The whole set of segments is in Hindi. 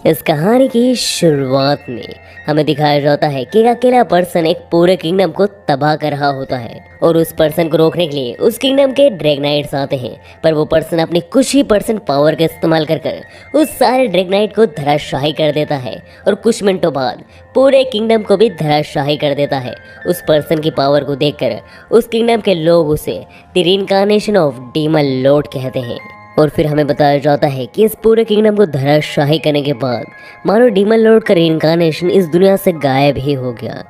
इस कहानी की शुरुआत में हमें दिखाया जाता है कि एक अकेला पर्सन एक पूरे किंगडम को तबाह कर रहा होता है और उस पर्सन को रोकने के लिए उस किंगडम के ड्रैगनाइट्स आते हैं। पर वो पर्सन अपनी कुछ ही पर्सन पावर का इस्तेमाल कर उस सारे ड्रैगनाइट को धराशाही कर देता है और कुछ मिनटों बाद पूरे किंगडम को भी धराशाही कर देता है। उस पर्सन की पावर को देखकर उस किंगडम के लोग उसे the reincarnation of demon Lord कहते हैं। और फिर हमें बताया जाता है कि इस पूरे किंगडम को धराशाही करने के बाद मानो डीमन लॉर्ड का रीइंकार्नेशन इस दुनिया से गायब ही हो गया।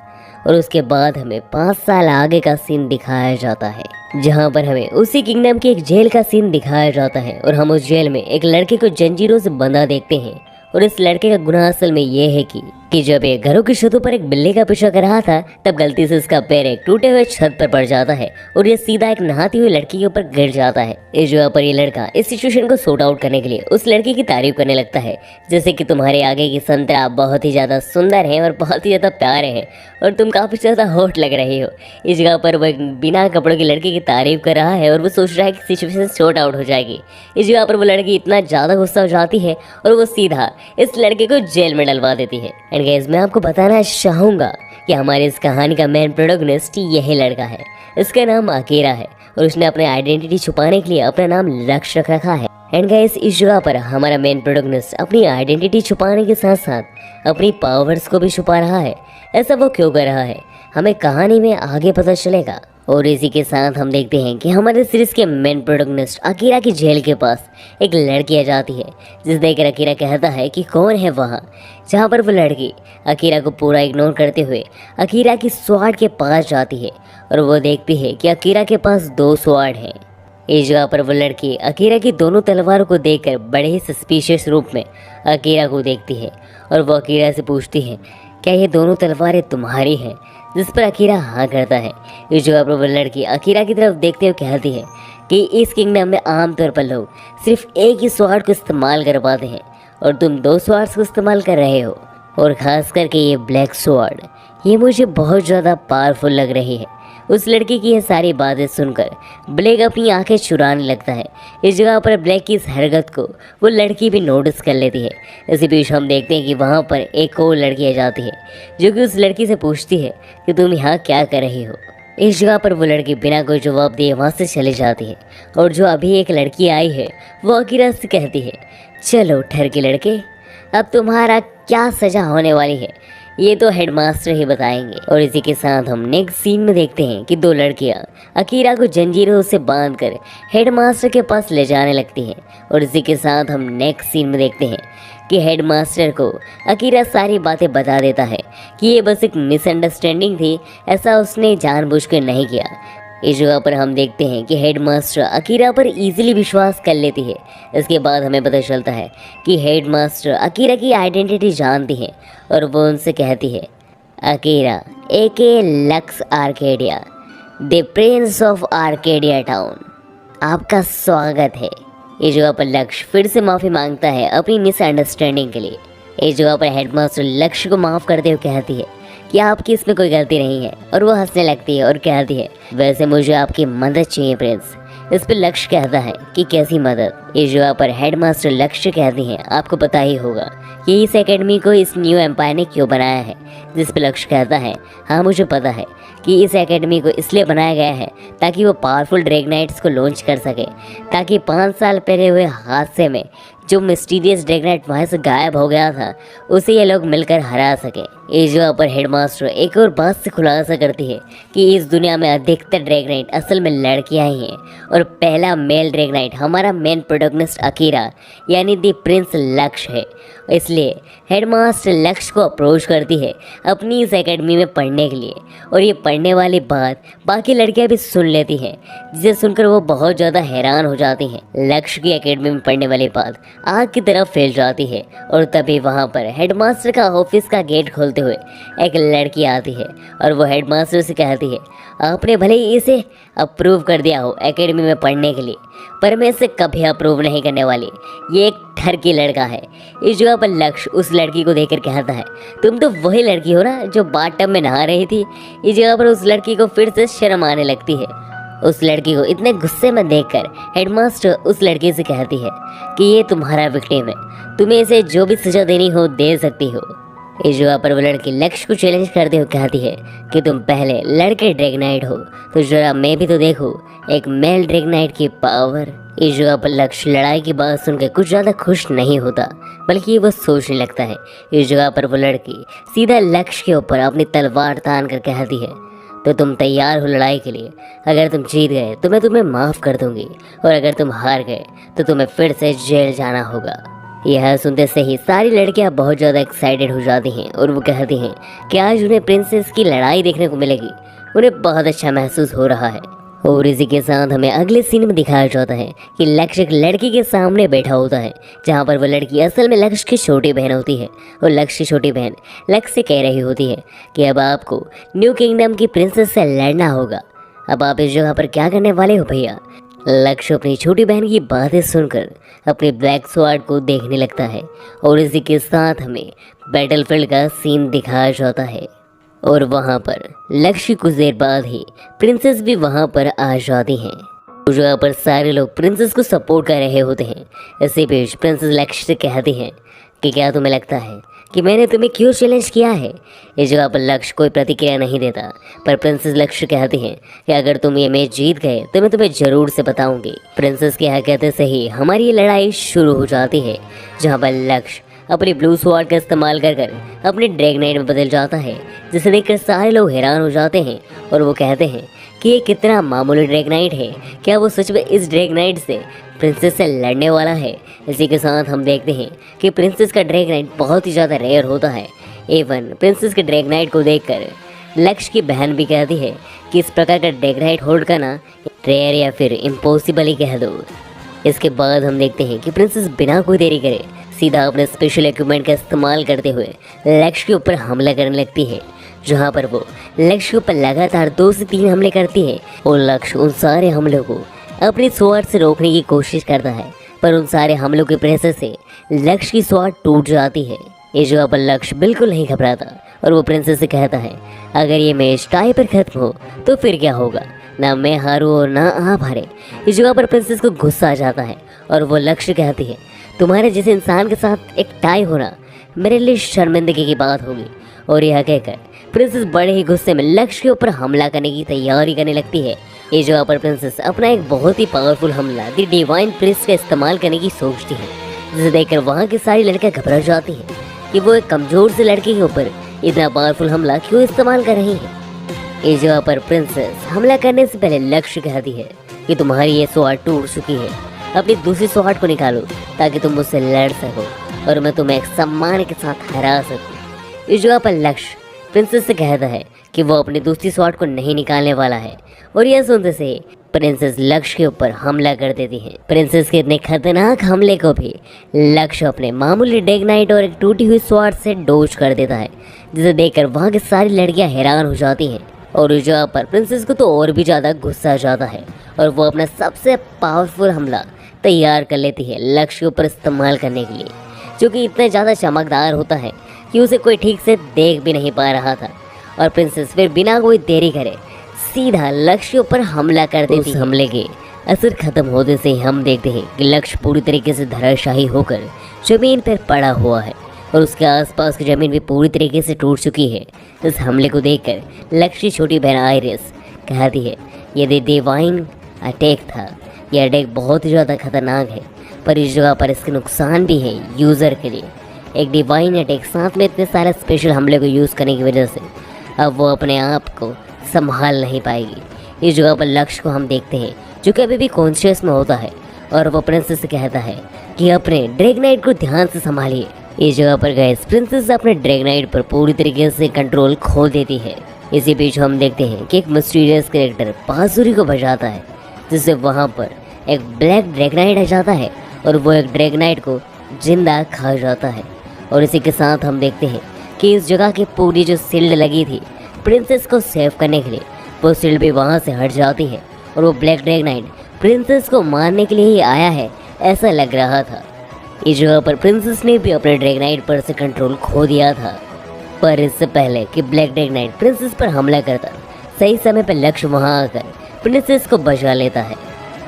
और उसके बाद हमें 5 साल आगे का सीन दिखाया जाता है, जहां पर हमें उसी किंगडम की एक जेल का सीन दिखाया जाता है और हम उस जेल में एक लड़के को जंजीरों से बंधा देखते हैं। और इस लड़के का गुनाह असल में ये है कि जब ये घरों की छतों पर एक बिल्ली का पीछा कर रहा था, तब गलती से इसका पैर एक टूटे हुए छत पर पड़ जाता है और ये सीधा एक नहाती हुई लड़की के ऊपर गिर जाता है। इस जगह पर ये लड़का इस सिचुएशन को सॉर्ट आउट करने के लिए उस लड़की की तारीफ करने लगता है, जैसे कि तुम्हारे आगे की संतरा बहुत ही ज्यादा सुंदर है और बहुत ही ज्यादा प्यारे है और तुम काफी ज्यादा हॉट लग रही हो। इस जगह पर वो एक बिना कपड़ों की लड़की की तारीफ कर रहा है और वो सोच रहा है कि सिचुएशन सॉर्ट आउट हो जाएगी। इस जगह पर वो लड़की इतना ज्यादा गुस्सा हो जाती है और वो सीधा इस लड़के को जेल में डलवा देती है। एंड गाइस, मैं आपको बताना चाहूँगा कि हमारी इस कहानी का मेन प्रोटोगनिस्ट यही लड़का है। इसका नाम अकीरा है और उसने अपने आइडेंटिटी छुपाने के लिए अपना नाम लक्ष्य रख रखा है। एंड गाइस, इस जगह पर हमारा मेन प्रोटोगनिस्ट अपनी आइडेंटिटी छुपाने के साथ साथ अपनी पावर्स को भी छुपा रहा है। ऐसा वो क्यों कर रहा है, हमें कहानी में आगे पता चलेगा। और इसी के साथ हम देखते हैं कि हमारे सीरीज के मेन प्रोटोगनिस्ट अकीरा की जेल के पास एक लड़की आ जाती है, जिस देखकर अकीरा कहता है कि कौन है वहाँ। जहाँ पर वो लड़की अकीरा को पूरा इग्नोर करते हुए अकीरा की स्वॉर्ड के पास जाती है और वो देखती है कि अकीरा के पास 2 स्वॉर्ड हैं। इस जगह पर वो लड़की अकीरा की दोनों तलवारों को देखकर बड़े ही सस्पिशियस रूप में अकीरा को देखती है और वो अकीरा से पूछती है, क्या ये दोनों तलवारें तुम्हारी हैं? जिस पर अकीरा हाँ करता है। इस जगह पर वो लड़की अकीरा की तरफ देखते हुए कहती है कि इस किंगडम में आमतौर पर लोग सिर्फ एक ही स्वॉर्ड को इस्तेमाल कर पाते हैं और तुम 2 स्वॉर्ड्स को इस्तेमाल कर रहे हो, और ख़ास करके ये ब्लैक स्वॉर्ड, ये मुझे बहुत ज़्यादा पावरफुल लग रही है। उस लड़की की ये सारी बातें सुनकर ब्लैक अपनी आंखें चुराने लगता है। इस जगह पर ब्लैक की इस हरकत को वो लड़की भी नोटिस कर लेती है। इसी बीच हम देखते हैं कि वहाँ पर एक और लड़की आ जाती है, जो कि उस लड़की से पूछती है कि तुम यहाँ क्या कर रही हो। इस जगह पर वो लड़की बिना कोई जवाब दिए वहाँ से चली जाती है और जो अभी एक लड़की आई है वो अकीरा से कहती है, चलो ठहर के लड़के, अब तुम्हारा क्या सज़ा होने वाली है ये तो हेडमास्टर ही बताएंगे। और इसी के साथ हम नेक्स्ट सीन में देखते हैं कि 2 लड़कियां अकीरा को जंजीरों से बांधकर हेडमास्टर के पास ले जाने लगती हैं। और इसी के साथ हम नेक्स्ट सीन में देखते हैं कि हेडमास्टर को अकीरा सारी बातें बता देता है कि ये बस एक मिसअंडरस्टैंडिंग थी, ऐसा उसने जानबूझकर नहीं किया। इस जगह पर हम देखते हैं कि हेडमास्टर अकीरा पर इजीली विश्वास कर लेती है। इसके बाद हमें पता चलता है कि हेडमास्टर अकीरा की आइडेंटिटी जानती है और वो उनसे कहती है, अकीरा एके Lux Arcadia, the prince of Arcadia town, आपका स्वागत है। इस जगह पर लक्ष्य फिर से माफ़ी मांगता है अपनी मिसअंडरस्टैंडिंग के लिए। इस जगह पर हेडमास्टर लक्ष्य को माफ़ करते हुए कहती है कि आपकी इसमें कोई गलती नहीं है और वो हंसने लगती है और कहती है, वैसे मुझे आपकी मदद चाहिए प्रिंस। इस पर लक्ष्य कहता है कि कैसी मदद। इस जगह पर हेडमास्टर लक्ष्य कहती हैं, आपको पता ही होगा कि इस एकेडमी को इस न्यू एम्पायर ने क्यों बनाया है। जिस पर लक्ष्य कहता है, हाँ मुझे पता है कि इस एकेडमी को इसलिए बनाया गया है ताकि वो पावरफुल ड्रैगनाइट्स को लॉन्च कर सके, ताकि 5 साल पहले हुए हादसे में जो मिस्टीरियस ड्रैगनाइट वहाँ से गायब हो गया था उसे ये लोग मिलकर हरा सके। इस जगह पर हेडमास्टर एक और बात से खुलासा करती है कि इस दुनिया में अधिकतर ड्रैगनाइट असल में लड़कियां ही हैं और पहला मेल ड्रैगनाइट हमारा मेन प्रोटोगनिस्ट अकीरा यानी द प्रिंस लक्ष्य है। इसलिए हेडमास्टर लक्ष्य को अप्रोच करती है अपनी इस एकेडमी में पढ़ने के लिए और ये पढ़ने वाली बात बाकी लड़कियां भी सुन लेती हैं, जिसे सुनकर वो बहुत ज़्यादा हैरान हो जाती हैं। लक्ष्य की एकेडमी में पढ़ने वाली बात आग की तरफ फैल जाती है और तभी वहाँ पर हेडमास्टर का ऑफिस का गेट खोलते हुए एक लड़की आती है और वो हेडमास्टर से कहती है, आपने भले ही इसे अप्रूव कर दिया हो एकेडमी में पढ़ने के लिए, पर मैं इसे कभी अप्रूव नहीं करने वाली, ये एक ठरकी लड़का है। इस जगह पर लक्ष्य उस लड़की को देखकर कहता है, तुम तो वही लड़की हो ना जो बाथटब में नहा रही थी। इस जगह पर उस लड़की को फिर से शर्म आने लगती है उस लड़की को इतने गुस्से में देखकर हेडमास्टर उस लड़की से कहती है कि ये तुम्हारा विक्टिम है, तुम्हें इसे जो भी सजा देनी हो दे सकती हो। इस जगह पर वो लड़की लक्ष्य को चैलेंज करते हुए कहती है कि तुम पहले लड़के ड्रैगनाइट हो तो जरा मैं भी तो देखूं एक मेल ड्रैगनाइट की पावर। इस जगह पर लक्ष्य लड़ाई की बात सुनकर कुछ ज़्यादा खुश नहीं होता, बल्कि वो सोचने लगता है। इस जगह पर वो लड़की सीधा लक्ष्य के ऊपर अपनी तलवार तान कर कहती है, तो तुम तैयार हो लड़ाई के लिए? अगर तुम जीत गए तो मैं तुम्हें माफ़ कर दूंगी, और अगर तुम हार गए तो तुम्हें फिर से जेल जाना होगा। यह सुनते से ही सारी लड़कियां बहुत ज़्यादा एक्साइटेड हो जाती हैं और वो कहती हैं कि आज उन्हें प्रिंसेस की लड़ाई देखने को मिलेगी। उन्हें बहुत अच्छा महसूस हो रहा है। और इसी के साथ हमें अगले सीन में दिखाया जाता है कि लक्ष्य एक लड़की के सामने बैठा होता है, जहाँ पर वो लड़की असल में लक्ष्य की छोटी बहन होती है। और लक्ष्य की छोटी बहन लक्ष्य से कह रही होती है कि अब आपको न्यू किंगडम की प्रिंसेस से लड़ना होगा। अब आप इस जगह पर क्या करने वाले हो भैया? लक्ष्य अपनी छोटी बहन की बातें सुनकर अपने ब्लैक स्वॉर्ड को देखने लगता है। और इसी के साथ हमें बैटलफील्ड का सीन दिखाया जाता है। और वहाँ पर लक्ष्य कुछ देर बाद ही प्रिंसेस भी वहाँ पर आ जाती हैं। उस जगह पर सारे लोग प्रिंसेस को सपोर्ट कर रहे होते हैं। इसी बीच प्रिंसेस लक्ष्य से कहती हैं कि क्या तुम्हें लगता है कि मैंने तुम्हें क्यों चैलेंज किया है? इस जगह पर लक्ष्य कोई प्रतिक्रिया नहीं देता, पर प्रिंसेस लक्ष्य कहती हैं कि अगर तुम ये मैच जीत गए तो मैं तुम्हें ज़रूर से बताऊंगी। प्रिंसेस के यहाँ कहते से ही हमारी ये लड़ाई शुरू हो जाती है, जहाँ पर लक्ष्य अपनी ब्लू स्वॉर्ड का इस्तेमाल कर अपने ड्रैगनाइट में बदल जाता है, जिसे देखकर सारे लोग हैरान हो जाते हैं। और वो कहते हैं कि ये कितना मामूली ड्रैगनाइट है, क्या वो सच में इस ड्रैगनाइट से प्रिंसेस से लड़ने वाला है? इसी के साथ हम देखते हैं कि प्रिंसेस का ड्रैगनाइट बहुत ही ज़्यादा रेयर होता है। एवन प्रिंसेस के ड्रैगनाइट को देखकर लक्ष्य की बहन भी कहती है कि इस प्रकार का ड्रैगनाइट होल्ड करना रेयर या फिर इम्पॉसिबल ही कह दो। इसके बाद हम देखते हैं कि प्रिंसेस बिना कोई देरी करे सीधा अपने स्पेशल इक्विपमेंट का इस्तेमाल करते हुए लक्ष्य के ऊपर हमला करने लगती है, जहाँ पर वो लक्ष्य के ऊपर लगातार 2 से 3 हमले करती है। और लक्ष्य उन सारे हमलों को अपनी स्वॉर्ड से रोकने की कोशिश करता है, पर उन सारे हमलों के प्रेशर से लक्ष्य की स्वॉर्ड टूट जाती है। इस जगह पर लक्ष्य बिल्कुल नहीं घबराता और वो प्रिंसेस से कहता है, अगर ये मैच टाई पर खत्म हो तो फिर क्या होगा? ना मैं हारूं और ना आप हारे। इस जगह पर प्रिंसेस को गुस्सा आ जाता है और वो लक्ष्य कहती है, तुम्हारे जैसे इंसान के साथ एक टाई होना मेरे लिए शर्मिंदगी की बात होगी। और यह कहकर प्रिंसेस बड़े ही गुस्से में लक्ष्य के ऊपर हमला करने की तैयारी करने लगती है। इस जगह पर प्रिंसेस अपना एक बहुत ही पावरफुल हमला द डिवाइन प्रिंस का इस्तेमाल करने की सोचती है, जिसे देखकर वहाँ की सारी लड़कियाँ घबरा जाती हैं कि वो एक कमज़ोर से लड़के के ऊपर इतना पावरफुल हमला क्यों इस्तेमाल कर रही है। इस जगह पर प्रिंसेस हमला करने से पहले लक्ष्य कहती है कि तुम्हारी ये स्वॉर्ड टूट चुकी है, अपनी दूसरी स्वॉर्ड को निकालो ताकि तुम मुझसे लड़ सको और मैं तुम्हें एक सम्मान के साथ हरा सकूं। इस जगह पर लक्ष्य प्रिंसेस से कहता है कि वो अपनी दूसरी स्वॉर्ड को नहीं निकालने वाला है। और यह सुनते से प्रिंसेस लक्ष्य के ऊपर हमला कर देती है। प्रिंसेस के इतने खतरनाक हमले को भी लक्ष्य अपने मामूली ड्रैगनाइट और एक टूटी हुई स्वॉर्ड से डोज कर देता है, जिसे देखकर वहाँ की सारी लड़कियाँ हैरान हो जाती हैं। और उस जगह पर प्रिंसेस को तो और भी ज़्यादा गुस्सा आ जाता है और वो अपना सबसे पावरफुल हमला तैयार कर लेती है लक्ष्य के ऊपर इस्तेमाल करने के लिए, जो कि इतना ज़्यादा चमकदार होता है कि उसे कोई ठीक से देख भी नहीं पा रहा था। और प्रिंसेस फिर बिना कोई देरी करे सीधा लक्ष्य के ऊपर हमला कर देती है। हमले के असर खत्म होते से हम देखते हैं कि लक्ष्य पूरी तरीके से धराशायी होकर ज़मीन पर पड़ा हुआ है और उसके आसपास की ज़मीन भी पूरी तरीके से टूट चुकी है। इस हमले को देखकर लक्ष्य की छोटी बहन आइरिस कहती है, यदि डिवाइन अटैक था, यह अटैक बहुत ही ज़्यादा खतरनाक है, पर इस जगह पर इसके नुकसान भी हैं यूज़र के लिए। एक डिवाइन अटैक साथ में इतने सारे स्पेशल हमले को यूज़ करने की वजह से अब वो अपने आप को संभाल नहीं पाएगी। इस जगह पर लक्ष्य को हम देखते हैं जो कि अभी भी कॉन्शियस में होता है और वो प्रिंसेस से कहता है कि अपने ड्रैगनाइट को ध्यान से संभालिए। इस जगह पर गए प्रिंसेस अपने ड्रैगनाइट पर पूरी तरीके से कंट्रोल खो देती है। इसी बीच हम देखते हैं कि एक मिस्टीरियस कैरेक्टर बांसुरी को बजाता है, जिससे वहाँ पर एक ब्लैक ड्रैगनाइट आ जाता है और वो एक ड्रैगनाइट को जिंदा खा जाता है। और इसी के साथ हम देखते हैं कि इस जगह की पूरी जो शील्ड लगी थी प्रिंसेस को सेव करने के लिए, वो शील्ड भी वहाँ से हट जाती है और वो ब्लैक ड्रैगनाइट प्रिंसेस को मारने के लिए ही आया है ऐसा लग रहा था। इस जगह पर प्रिंसेस ने भी अपने ड्रैगनाइट पर से कंट्रोल खो दिया था, पर इससे पहले कि ब्लैक ड्रैगनाइट प्रिंसेस पर हमला करता, सही समय पर लक्ष्य वहाँ आकर प्रिंसेस को बचा लेता है।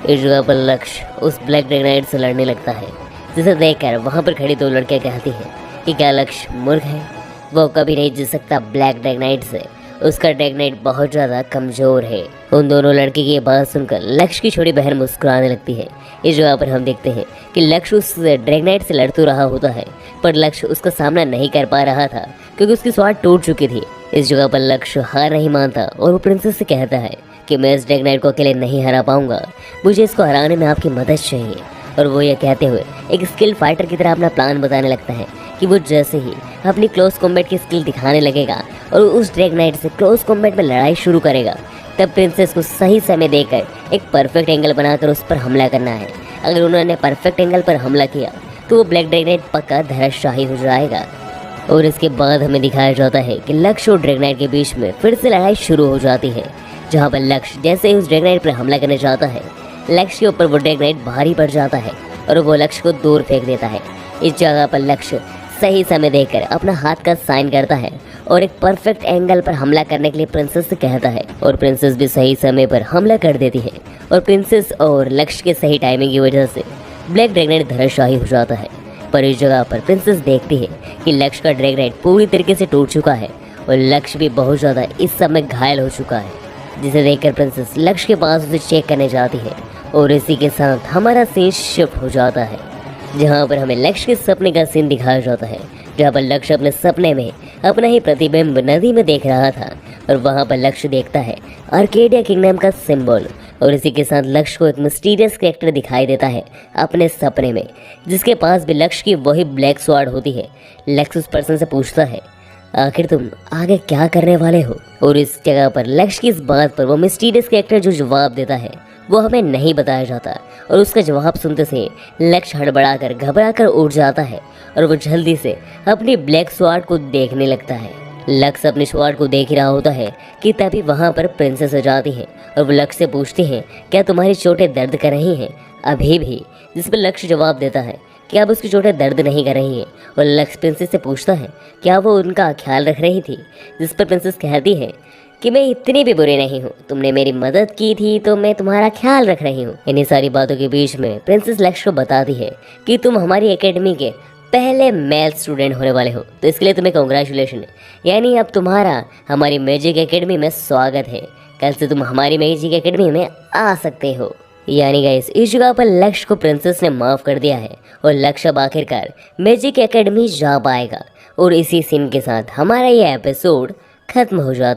इस जगह पर लक्ष्य उस ब्लैक ड्रैगनाइट से लड़ने लगता है, जिसे देखकर वहाँ पर खड़ी दो लड़कियाँ कहती हैं कि क्या लक्ष्य मूर्ख है, वो कभी नहीं जीत सकता ब्लैक ड्रैगनाइट से, उसका ड्रैगनाइट बहुत ज़्यादा कमज़ोर है। उन दोनों लड़की की ये बात सुनकर लक्ष्य की छोटी बहन मुस्कुराने लगती है। इस जगह पर हम देखते हैं कि लक्ष्य उस ड्रैगनाइट से लड़ तो रहा होता है, पर लक्ष्य उसका सामना नहीं कर पा रहा था क्योंकि उसकी स्वाद टूट चुकी थी। इस जगह पर लक्ष्य हार नहीं मानता और वो प्रिंसेस से कहता है कि मैं इस ड्रैगनाइट को अकेले नहीं हरा पाऊंगा, मुझे इसको हराने में आपकी मदद चाहिए। और वो ये कहते हुए एक स्किल फाइटर की तरह अपना प्लान बताने लगता है कि वो जैसे ही अपनी क्लोज कॉम्बैट की स्किल दिखाने लगेगा और उस ड्रैगनाइट से क्लोज कॉम्बैट में लड़ाई शुरू करेगा, तब प्रिंसेस को सही समय देकर एक परफेक्ट एंगल बनाकर उस पर हमला करना है। अगर उन्होंने परफेक्ट एंगल पर हमला किया तो वो ब्लैक ड्रैगनाइट पक्का धराशायी हो जाएगा। और इसके बाद हमें दिखाया जाता है कि लक्ष्य और ड्रैगनाइट के बीच में फिर से लड़ाई शुरू हो जाती है, जहाँ पर लक्ष्य जैसे ही उस ड्रैगनाइट पर हमला करने जाता है, लक्ष्य के ऊपर वो ड्रैगनाइट भारी पड़ जाता है और वो लक्ष्य को दूर फेंक देता है। इस जगह पर लक्ष्य सही समय देकर अपना हाथ का साइन करता है और एक परफेक्ट एंगल पर हमला करने के लिए प्रिंसेस से कहता है, और प्रिंसेस भी सही समय पर हमला कर देती है। और प्रिंसेस और लक्ष्य के सही टाइमिंग की वजह से ब्लैक ड्रैगनाइट धराशायी हो जाता है। पर इस जगह पर प्रिंसेस देखती है कि लक्ष्य का ड्रैगनाइट पूरी तरीके से टूट चुका है और लक्ष्य भी बहुत ज़्यादा इस समय घायल हो चुका है, जिसे देखकर प्रिंसेस लक्ष्य के पास उसे चेक करने जाती है। और इसी के साथ हमारा सीन शिफ्ट हो जाता है, जहाँ पर हमें लक्ष्य के सपने का सीन दिखाया जाता है, जहाँ पर लक्ष्य अपने सपने में अपना ही प्रतिबिंब नदी में देख रहा था और वहाँ पर लक्ष्य देखता है आर्केडिया किंगडम का सिंबल। और इसी के साथ लक्ष्य को एक मिस्टीरियस कैरेक्टर दिखाई देता है अपने सपने में, जिसके पास भी लक्ष्य की वही ब्लैक स्वॉर्ड होती है। लक्ष्य उस पर्सन से पूछता है आखिर तुम आगे क्या करने वाले हो, और इस जगह पर लक्ष्य की इस बात पर वो मिस्टीरियस कैरेक्टर जो जवाब देता है वो हमें नहीं बताया जाता, और उसका जवाब सुनते से लक्ष्य हड़बड़ाकर घबराकर उठ जाता है और वो जल्दी से अपनी ब्लैक स्वॉर्ड को देखने लगता है। लक्ष्य अपने स्वॉर्ड को देख ही रहा होता है कि तभी वहाँ पर प्रिंसेस आ जाती है और वो लक्ष्य से पूछती हैं क्या तुम्हारी चोटें दर्द कर रही हैं अभी भी, जिस पर लक्ष्य जवाब देता है कि अब उसकी चोटें दर्द नहीं कर रही हैं। और लक्ष्य प्रिंसेस से पूछता है क्या वो उनका ख्याल रख रही थी, जिस पर प्रिंसेस कहती है कि मैं इतनी भी बुरी नहीं हूँ, तुमने मेरी मदद की थी तो मैं तुम्हारा ख्याल रख रही हूँ। इन्हीं सारी बातों के बीच में प्रिंसेस लक्ष्य को बताती है कि तुम हमारी एकेडमी के पहले मेल स्टूडेंट होने वाले हो, तो इसके लिए तुम्हें कॉन्ग्रेचुलेशन, यानी अब तुम्हारा हमारी मैजिक एकेडमी में स्वागत है, कल से तुम हमारी मैजिक एकेडमी में आ सकते हो। यानी गाइस इस जगह पर लक्ष्य को प्रिंसेस ने माफ़ कर दिया है और लक्ष्य अब आखिरकार मैजिक एकेडमी जा पाएगा। और इसी सीन के साथ हमारा ये एपिसोड खत्म हो जाता है।